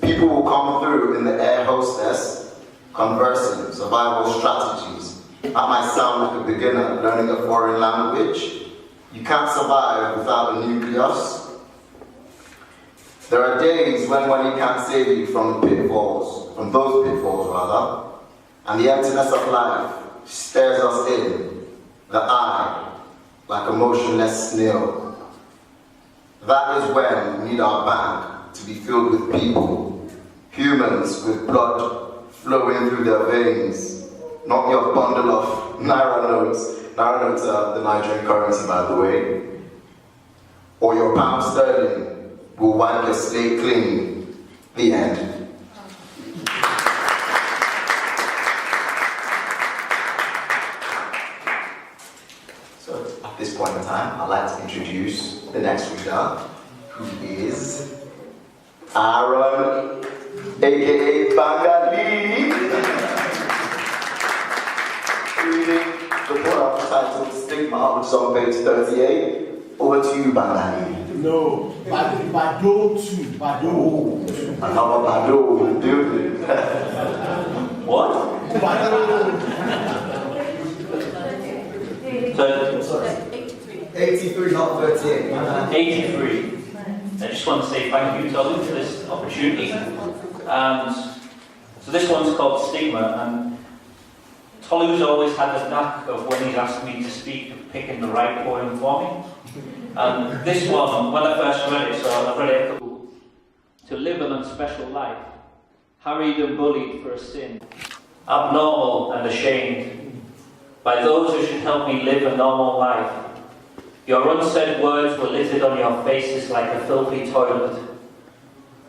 People will come through in the air hostess, conversing, survival strategies. I might sound like a beginner learning a foreign language. You can't survive without a nucleus. There are days when money can't save you from the pitfalls, from those pitfalls rather, and the emptiness of life stares us in, the eye, like a motionless snail. That is when we need our bank to be filled with people, humans with blood flowing through their veins, not your bundle of Naira notes. Naira notes are the Nigerian currency, by the way. Or your pound sterling will wipe your slate clean. The end. So, at this point in time, I'd like to introduce the next reader, who is Aaron, aka Bangali, reading the poem titled Stigma, which is on page 38. Over to you, Bangali. No, Bark.Tolu. And how about Bado? Dude. What? So, 83, not 38. 83. I just want to say thank you, Tolu, for this opportunity. And so this one's called Stigma, and Tolu's always had the knack of when he's asked me to speak, picking the right poem for me. And this one, when I first read it, so I've read it a couple. To live an unspecial life, harried and bullied for a sin, abnormal and ashamed, by those who should help me live a normal life. Your unsaid words were littered on your faces like a filthy toilet.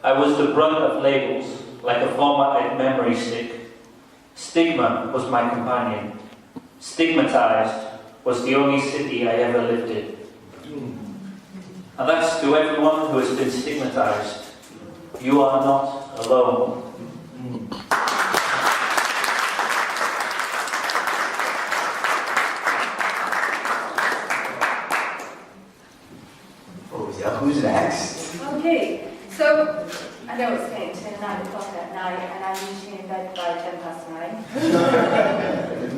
I was the brunt of labels, like a formatted memory stick. Stigma was my companion. Stigmatized was the only city I ever lived in. And that's to everyone who has been stigmatized. You are not alone. Oh, yeah, who's next? Okay, so I know it's getting to 9 o'clock at night and I'm usually in bed by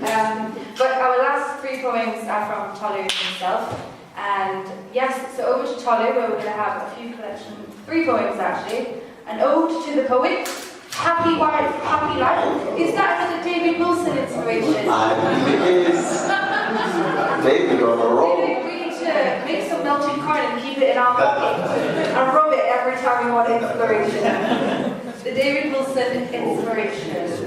9:10. But our last 3 poems are from Tolu himself. And yes, so over to Tolu, where we're going to have a few collection, 3 poems actually. An ode to the poet, Happy Wife, Happy Life. Is that another David Wilson inspiration? I believe it is. David on a roll. David agreed to make some melted corn and keep it in our pocket and rub it every time we want inspiration. The David Wilson inspiration.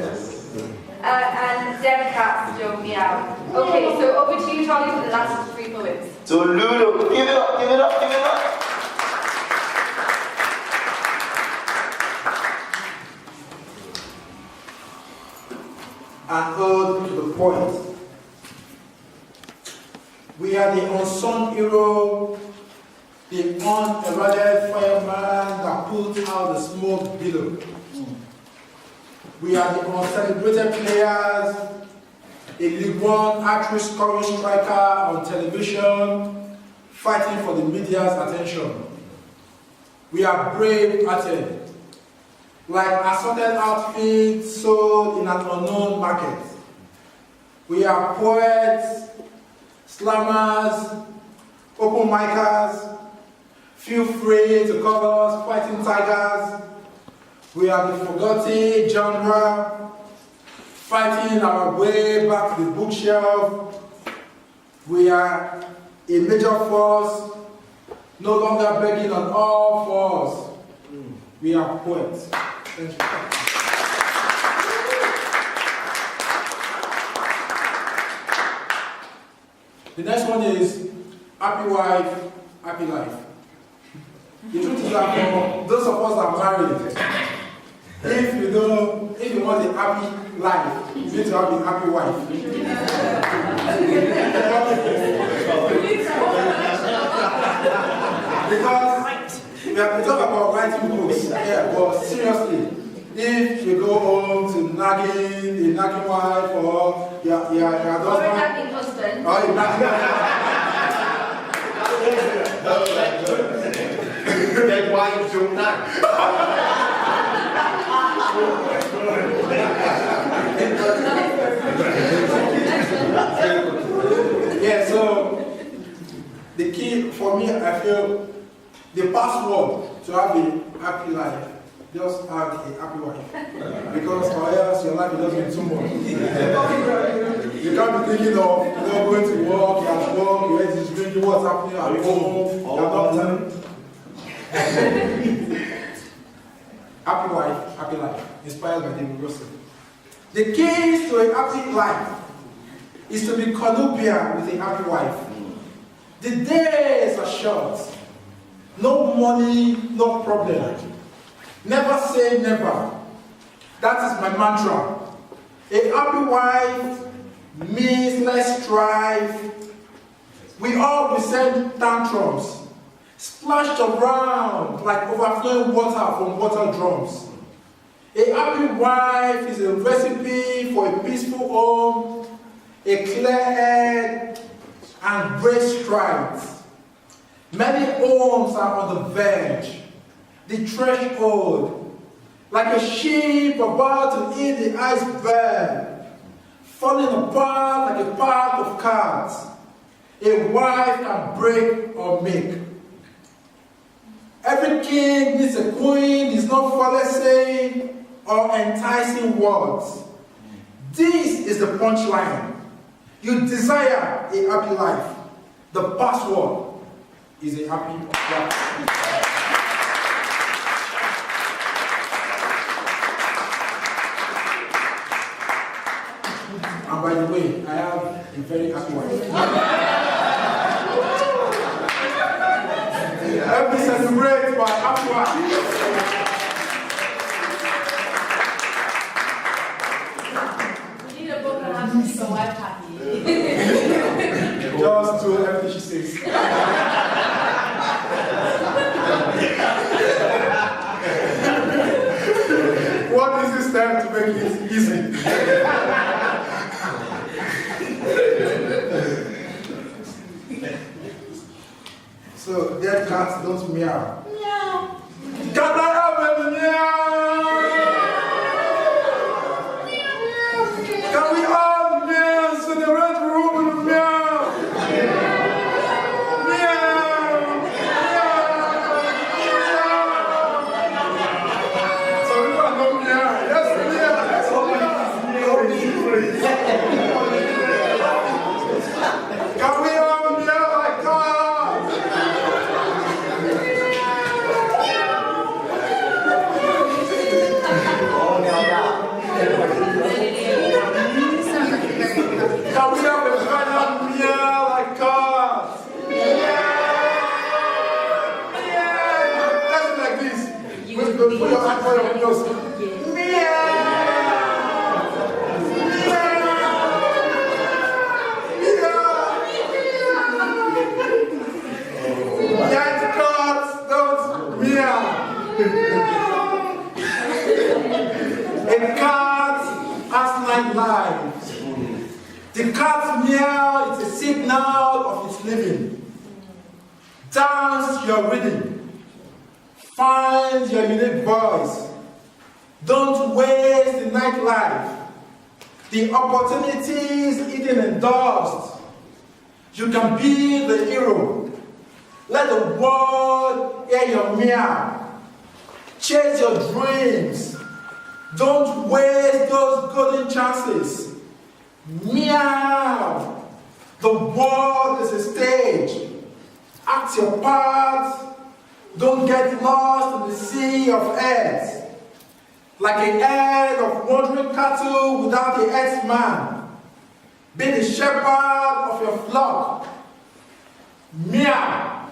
And Dead Cats Don't Meow. Okay, so over to you, Tolu, for the last 3 poems. So Ludo, give it up, give it up, give it up. An ode to the poet. We are the unsung hero, the uneroded fireman that pulled out the smoke below. We are the uncelebrated players, a League One actress scoring striker on television, fighting for the media's attention. We are brave attain, like assorted outfits sold in an unknown market. We are poets, slammers, open micers, feel free to cover us, fighting tigers. We are the forgotten genre, fighting our way back to the bookshelf. We are a major force, no longer begging on all fours. We are poets. Thank you. The next one is happy wife, happy life. The truth is that for those of us that are married, if you want a happy life, you need to have a happy wife. Because we talk about writing books, yeah, but seriously, if you go home to a nagging wife or your husband, or a nagging husband, or a nagging Dead wives don't nag. Yeah, so the key for me, I feel the password to have a happy life, just have a happy wife. Because or else your life is just been too much. You can't be thinking of going to work, you're at work, you're just drinking what's happening at home, you're not happy wife, happy life, inspired by David Russell. The keys to a happy life is to be connubial with a happy wife. The days are short. No money, no problem. Never say never. That is my mantra. A happy wife means less strife. We all present tantrums, splashed around like overflowing water from water drums. A happy wife is a recipe for a peaceful home, a clear head, and great strides. Many homes are on the verge, the threshold, like a ship about to hit the iceberg, falling apart like a pack of cards. A wife can break or make. Every king needs a queen, is not fallacy or enticing words. This is the punchline. You desire a happy life. The password is a happy life. And by the way, I have a very happy wife. Let me celebrate my happy wife. You need a book and have to be so wife happy. Just do everything she says. What is this time to make it easy? So, dead cats don't meow. Meow. Can I have a meow? Can we all meow so the red room will meow? So we want no meow. Yes, meow. Can we all meow like cats? Can we have a final meow like cats? Let's do like this. Put your hand for your nose. Dead cats don't meow. A cat has 9 lives. The cat's meow is a signal of its living. Dance your rhythm. Find your unique voice. Don't waste the nightlife. The opportunities hidden in dust. You can be the hero. Let the world hear your meow. Chase your dreams. Don't waste those golden chances. Meow. The world is a stage. Act your part. Don't get lost in the sea of heads. Like a herd of wandering cattle without a headsman. Be the shepherd of your flock. Meow.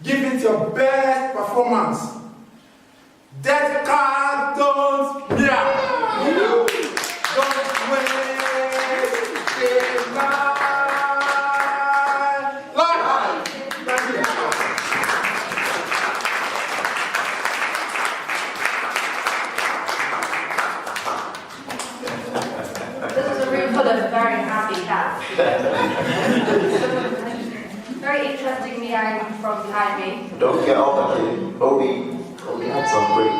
Give it your best performance. Dead Cats Don't Meow. Don't waste my life. This is a room full of very happy cats. Very interesting meowing from behind me. Don't get off that kid. Obi had some great.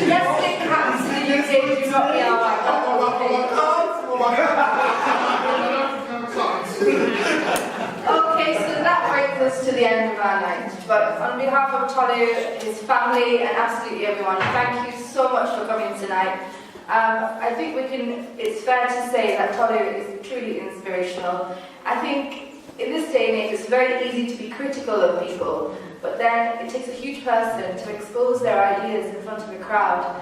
Domestic cats in the UK do not meow like that. Okay, so that brings us to the end of our night. But on behalf of Tolu, his family, and absolutely everyone, thank you so much for coming tonight. I think it's fair to say that Tolu is truly inspirational. I think in this day and age, it's very easy to be critical of people, but then it takes a huge person to expose their ideas in front of a crowd,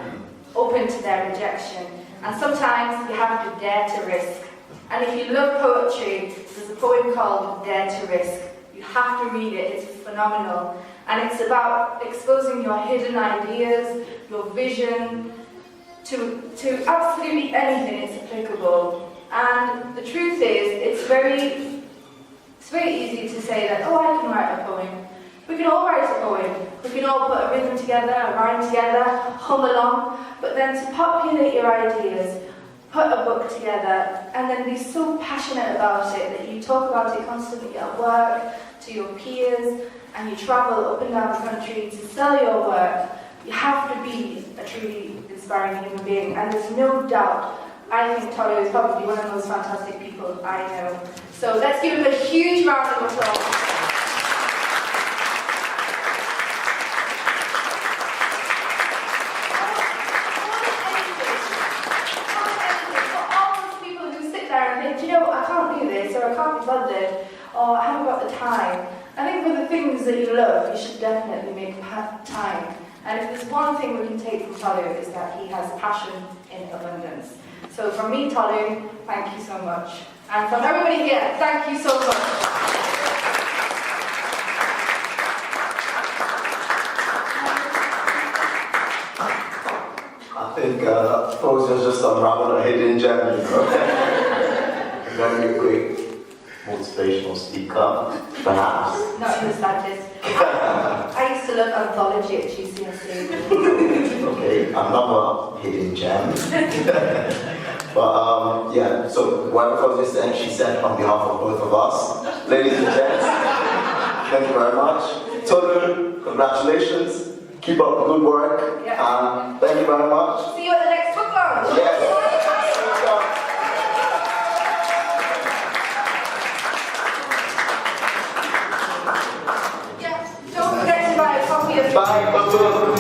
open to their rejection. And sometimes you have to dare to risk. And if you love poetry, there's a poem called Dare to Risk. You have to read it, it's phenomenal. And it's about exposing your hidden ideas, your vision, to absolutely anything it's applicable. And the truth is, it's very easy to say that, oh, I can write a poem. We can all write a poem. We can all put a rhythm together, a rhyme together, hum along. But then to populate your ideas, put a book together, and then be so passionate about it that you talk about it constantly at work, to your peers, and you travel up and down the country to sell your work, you have to be a truly inspiring human being. And there's no doubt, I think Tolu is probably one of the most fantastic people I know. So let's give him a huge round of applause. I can't do this, or I can't be bothered, or I haven't got the time. I think for the things that you love, you should definitely make time. And if there's one thing we can take from Tolu, is that he has passion in abundance. So from me, Tolu, thank you so much. And from everybody here, thank you so much. I think Frozen's just unraveled a hidden gem, you know. Very great motivational speaker, perhaps. Not in the slightest. I used to love anthology at GCSE. Okay, another hidden gem. But yeah, so what Frozen said, she said on behalf of both of us, ladies and gents, thank you very much. Tolu, congratulations. Keep up the good work. And thank you very much. See you at the next book launch. Yes. Don't forget to buy a copy of Bye.